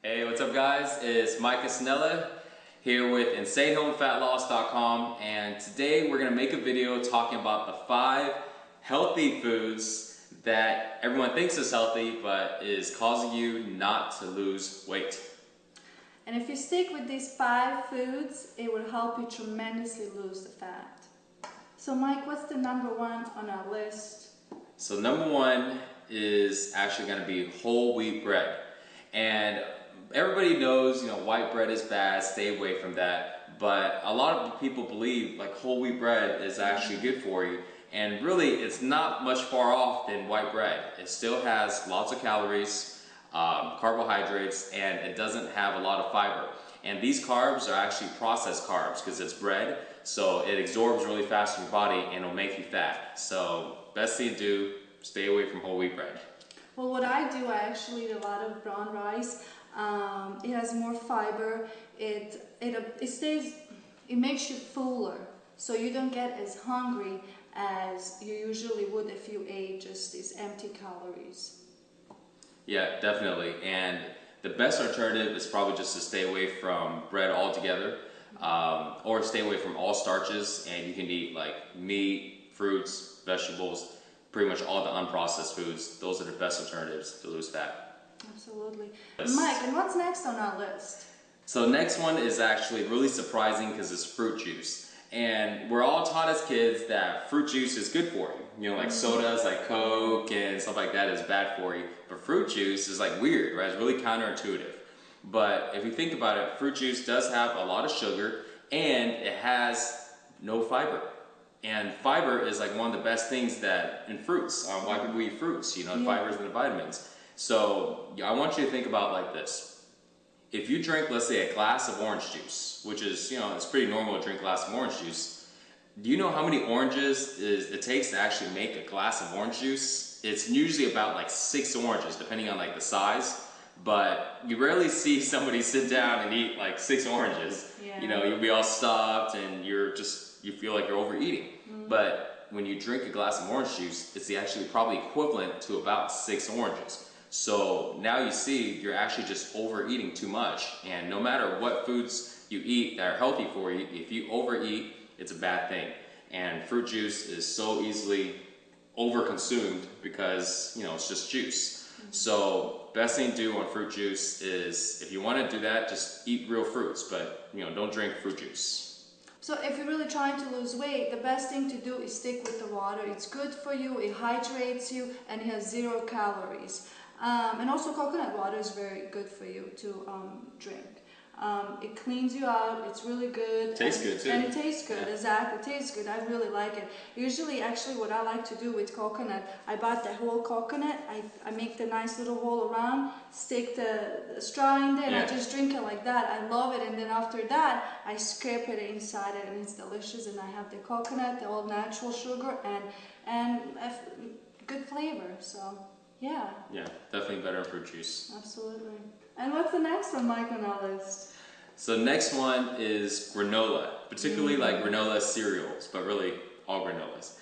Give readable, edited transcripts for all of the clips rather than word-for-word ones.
Hey, what's up guys? It's Mike Casanella here with InsaneHomeFatLoss.com, and today we're going to make a video talking about the 5 healthy foods that everyone thinks is healthy but is causing you not to lose weight. And if you stick with these 5 foods, it will help you tremendously lose the fat. So Mike, what's the number 1 on our list? So number 1 is actually going to be whole wheat bread. And everybody knows, white bread is bad, stay away from that. But a lot of people believe like whole wheat bread is actually good for you. And really, it's not much far off than white bread. It still has lots of calories, carbohydrates, and it doesn't have a lot of fiber. And these carbs are actually processed carbs because it's bread, so it absorbs really fast in your body and it'll make you fat. So best thing to do, stay away from whole wheat bread. Well, what I do, I actually eat a lot of brown rice. It has more fiber. It makes you fuller, so you don't get as hungry as you usually would if you ate just these empty calories. Yeah, definitely. And the best alternative is probably just to stay away from bread altogether, or stay away from all starches, and you can eat like meat, fruits, vegetables, pretty much all the unprocessed foods. Those are the best alternatives to lose fat. Absolutely. Yes. Mike, and what's next on our list? So next one is actually really surprising because it's fruit juice. And we're all taught as kids that fruit juice is good for you. Like sodas like Coke and stuff like that is bad for you. But fruit juice is like weird, right? It's really counterintuitive. But if you think about it, fruit juice does have a lot of sugar and it has no fiber. And fiber is like one of the best things that in fruits, why people eat fruits, the fibers and the vitamins. So I want you to think about it like this. If you drink, let's say, a glass of orange juice, which is, it's pretty normal to drink a glass of orange juice. Do you know how many oranges it takes to actually make a glass of orange juice? It's usually about like 6 oranges, depending on like the size. But you rarely see somebody sit down and eat like 6 oranges. Yeah. You'll be all stuffed and you feel like you're overeating. But when you drink a glass of orange juice, it's actually probably equivalent to about 6 oranges. So now you see you're actually just overeating too much. And no matter what foods you eat that are healthy for you, if you overeat, it's a bad thing. And fruit juice is so easily overconsumed because, it's just juice. So best thing to do on fruit juice is, if you want to do that, just eat real fruits, but don't drink fruit juice. So if you're really trying to lose weight, the best thing to do is stick with the water. It's good for you, it hydrates you, and it has 0 calories. And also coconut water is very good for you to drink. It cleans you out, it's really good. Tastes good too. And it tastes good, exactly, it tastes good. I really like it. Usually, actually, what I like to do with coconut, I bought the whole coconut, I make the nice little hole around, stick the straw in there, and I just drink it like that. I love it, and then after that, I scrape it inside it, and it's delicious, and I have the coconut, the all natural sugar, and good flavor, so... Yeah. Yeah, definitely better than fruit juice. Absolutely. And what's the next one, Mike, on our list? So next one is granola, particularly like granola cereals, but really all granolas.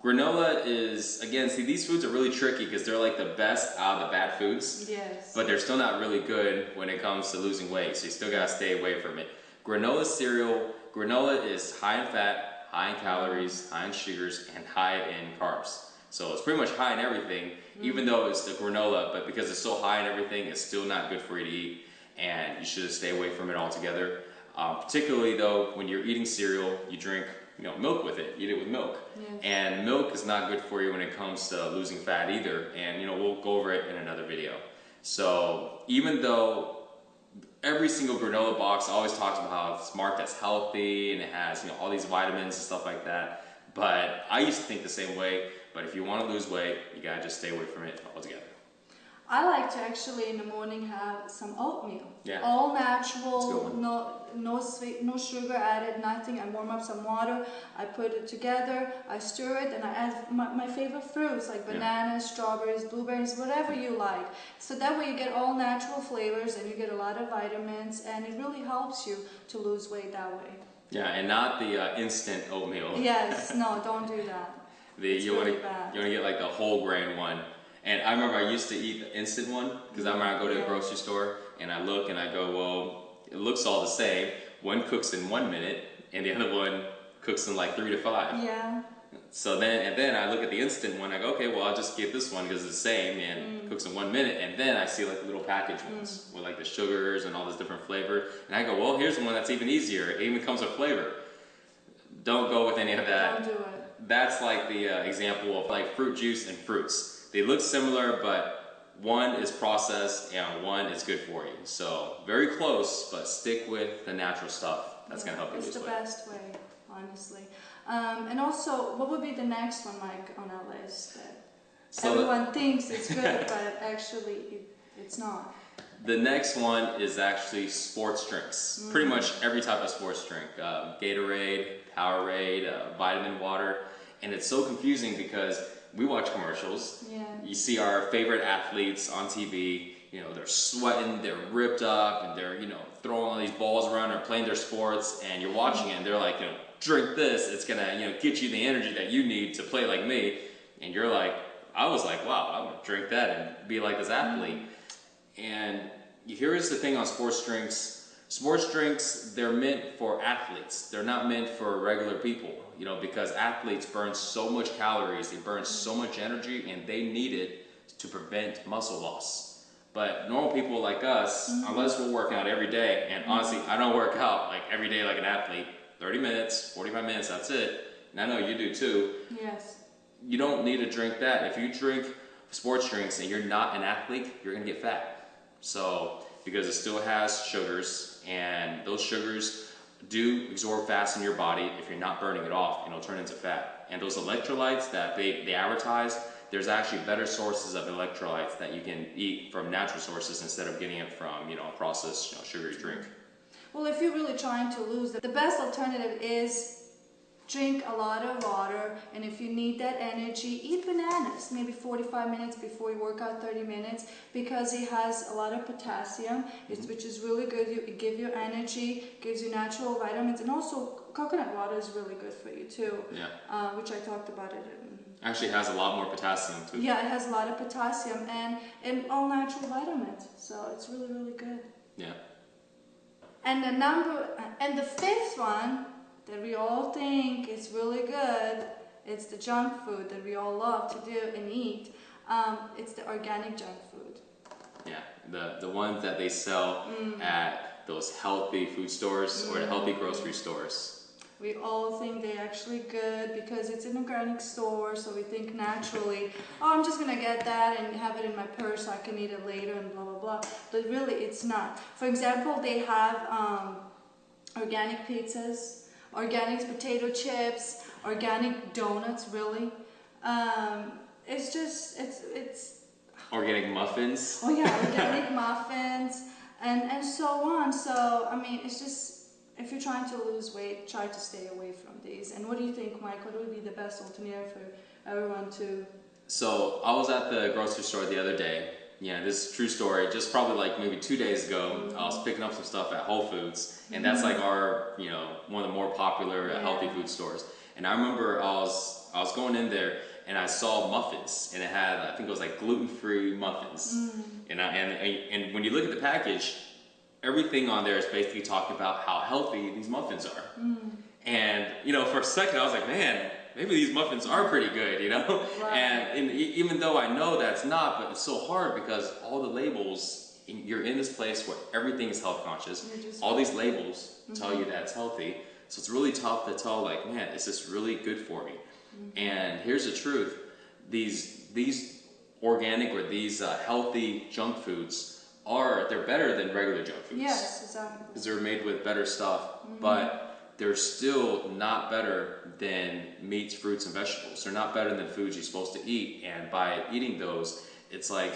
Granola is, again, see, these foods are really tricky because they're like the best out of the bad foods. Yes. But they're still not really good when it comes to losing weight, so you still gotta stay away from it. Granola cereal, granola is high in fat, high in calories, high in sugars, and high in carbs. So it's pretty much high in everything, even though it's the granola, but because it's so high in everything, it's still not good for you to eat, and you should stay away from it altogether. Particularly though, when you're eating cereal, you drink milk with it, eat it with milk. Yes. And milk is not good for you when it comes to losing fat either, and we'll go over it in another video. So even though every single granola box always talks about how it's marked as healthy and it has all these vitamins and stuff like that, but I used to think the same way. But if you want to lose weight, you gotta just stay away from it altogether. I like to actually in the morning have some oatmeal. Yeah. All natural, no sweet, no sugar added, nothing. I warm up some water, I put it together, I stir it, and I add my favorite fruits like bananas, strawberries, blueberries, whatever you like. So that way you get all natural flavors and you get a lot of vitamins, and it really helps you to lose weight that way. Yeah, and not the instant oatmeal. Yes, no, don't do that. You want to get like the whole grain one. And I remember I used to eat the instant one because I remember I go to the grocery store and I look and I go, well, it looks all the same. One cooks in 1 minute and the other one cooks in like 3 to 5. Yeah. So then I look at the instant one. I go, okay, well I'll just get this one because it's the same and cooks in 1 minute. And then I see like the little package ones with like the sugars and all this different flavor. And I go, well, here's one that's even easier. It even comes with flavor. Don't go with any of that. Don't do it. That's like the example of like fruit juice and fruits. They look similar, but one is processed and one is good for you. So very close, but stick with the natural stuff. That's going to help you lose weight. It's the best way, honestly. And also, what would be the next one, Mike, on our list that everyone thinks it's good, but actually it's not? The next one is actually sports drinks. Pretty much every type of sports drink. Gatorade, Powerade, vitamin water. And it's so confusing because we watch commercials. Yeah. You see our favorite athletes on TV. You know, they're sweating, they're ripped up, and they're, you know, throwing all these balls around or playing their sports. And you're watching it and they're like, you know, drink this. It's going to, you know, get you the energy that you need to play like me. And you're like, I was like, wow, I'm going to drink that and be like this athlete. And here's the thing on sports drinks. Sports drinks, they're meant for athletes. They're not meant for regular people, you know, because athletes burn so much calories, they burn so much energy, and they need it to prevent muscle loss. But normal people like us, unless we're working out every day, and honestly, I don't work out like every day like an athlete, 30 minutes, 45 minutes, that's it. And I know you do too. Yes. You don't need to drink that. If you drink sports drinks and you're not an athlete, you're going to get fat. So, because it still has sugars, and those sugars do absorb fast in your body if you're not burning it off, and it'll turn into fat. And those electrolytes that they advertise, there's actually better sources of electrolytes that you can eat from natural sources instead of getting it from, you know, a processed, you know, sugary drink. Well, if you're really trying to lose, the best alternative is drink a lot of water, and if you need that energy, eat bananas maybe 45 minutes before you work out, 30 minutes, because it has a lot of potassium, which is really good. It gives you energy, gives you natural vitamins, and also coconut water is really good for you too. Yeah. Which I talked about it. Actually has a lot more potassium too. Yeah, it has a lot of potassium and all natural vitamins, so it's really, really good. Yeah. And the fifth one that we all think is really good, it's the junk food that we all love to do and eat. It's the organic junk food. Yeah, the ones that they sell at those healthy food stores or the healthy grocery stores. We all think they're actually good because it's an organic store, so we think naturally, oh, I'm just gonna get that and have it in my purse so I can eat it later and blah blah blah. But really, it's not. For example, they have organic pizzas, organic potato chips, organic donuts, really. It's Organic muffins. Oh yeah, organic muffins and so on. So, I mean, it's just, if you're trying to lose weight, try to stay away from these. And what do you think, Mike? What would be the best alternative for everyone to... So, I was at the grocery store the other day. Yeah, this is a true story. Just probably like maybe 2 days ago, I was picking up some stuff at Whole Foods. And that's like our, you know, one of the more popular healthy food stores. And I remember I was going in there and I saw muffins, and it had, I think it was like gluten-free muffins. And when you look at the package, everything on there is basically talking about how healthy these muffins are. And, you know, for a second I was like, man, maybe these muffins are pretty good, you know? Right. And even though I know that's not, but it's so hard because all the labels, you're in this place where everything is health conscious. All these labels tell you that it's healthy. So it's really tough to tell, like, man, is this really good for me? And here's the truth. These organic or these healthy junk foods they're better than regular junk foods. Yes, exactly. Because they're made with better stuff, but they're still not better than meats, fruits, and vegetables. They're not better than foods you're supposed to eat. And by eating those, it's like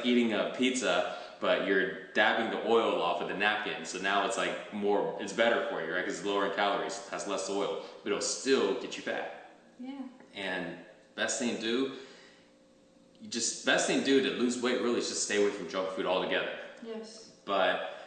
eating a pizza, but you're dabbing the oil off of the napkin. So now it's like it's better for you, right? Because it's lower in calories, it has less oil, but it'll still get you fat. Yeah. And best thing to do to lose weight really is just stay away from junk food altogether. Yes. But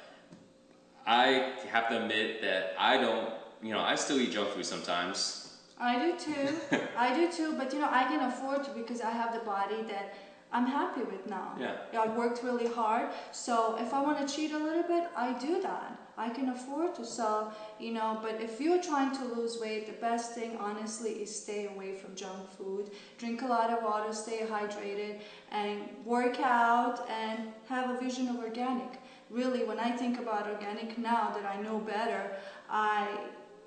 I have to admit that I still eat junk food sometimes. I do too. I do too, but you know, I can afford to because I have the body that I'm happy with now. Yeah. I worked really hard, so if I want to cheat a little bit, I do that. I can afford to. So, you know, but if you're trying to lose weight, the best thing, honestly, is stay away from junk food. Drink a lot of water, stay hydrated, and work out, and have a vision of organic. Really, when I think about organic now that I know better, I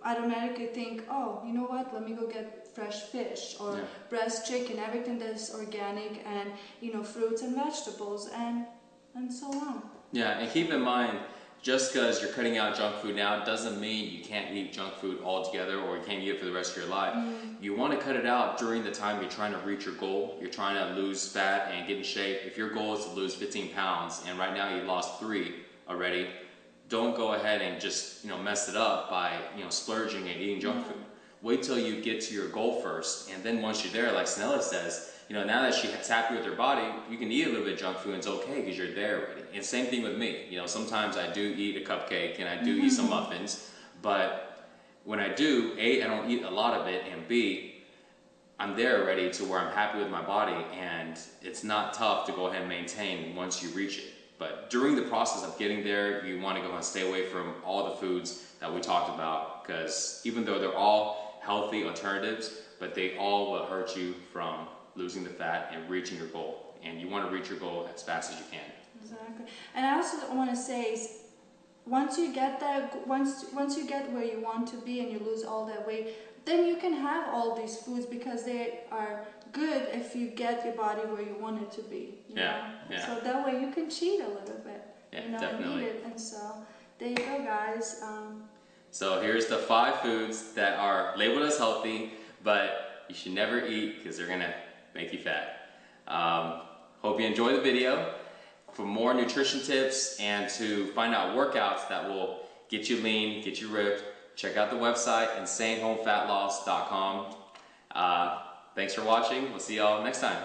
automatically think, oh, you know what, let me go get fresh fish or breast chicken, everything that's organic, and, you know, fruits and vegetables, and so on. Yeah, and keep in mind, just because you're cutting out junk food now doesn't mean you can't eat junk food altogether or you can't eat it for the rest of your life. You want to cut it out during the time you're trying to reach your goal. You're trying to lose fat and get in shape. If your goal is to lose 15 pounds and right now you lost 3 already, don't go ahead and just, you know, mess it up by, you know, splurging and eating junk food. Wait till you get to your goal first, and then once you're there, like Snella says, you know, now that she's happy with her body, you can eat a little bit of junk food and it's okay because you're there already. And same thing with me. You know, sometimes I do eat a cupcake and I do eat some muffins, but when I do, A, I don't eat a lot of it, and B, I'm there already to where I'm happy with my body, and it's not tough to go ahead and maintain once you reach it. But during the process of getting there, you want to go and stay away from all the foods that we talked about, because even though they're all healthy alternatives, but they all will hurt you from losing the fat and reaching your goal. And you want to reach your goal as fast as you can. Exactly. And I also want to say is, once you get that, once you get where you want to be and you lose all that weight, then you can have all these foods because they are good if you get your body where you want it to be. You know? So that way you can cheat a little bit. Yeah, you know, definitely. And eat it. And so there you go, guys. So here's the 5 foods that are labeled as healthy, but you should never eat because they're gonna make you fat. Hope you enjoy the video. For more nutrition tips and to find out workouts that will get you lean, get you ripped, check out the website insanehomefatloss.com. Thanks for watching. We'll see y'all next time.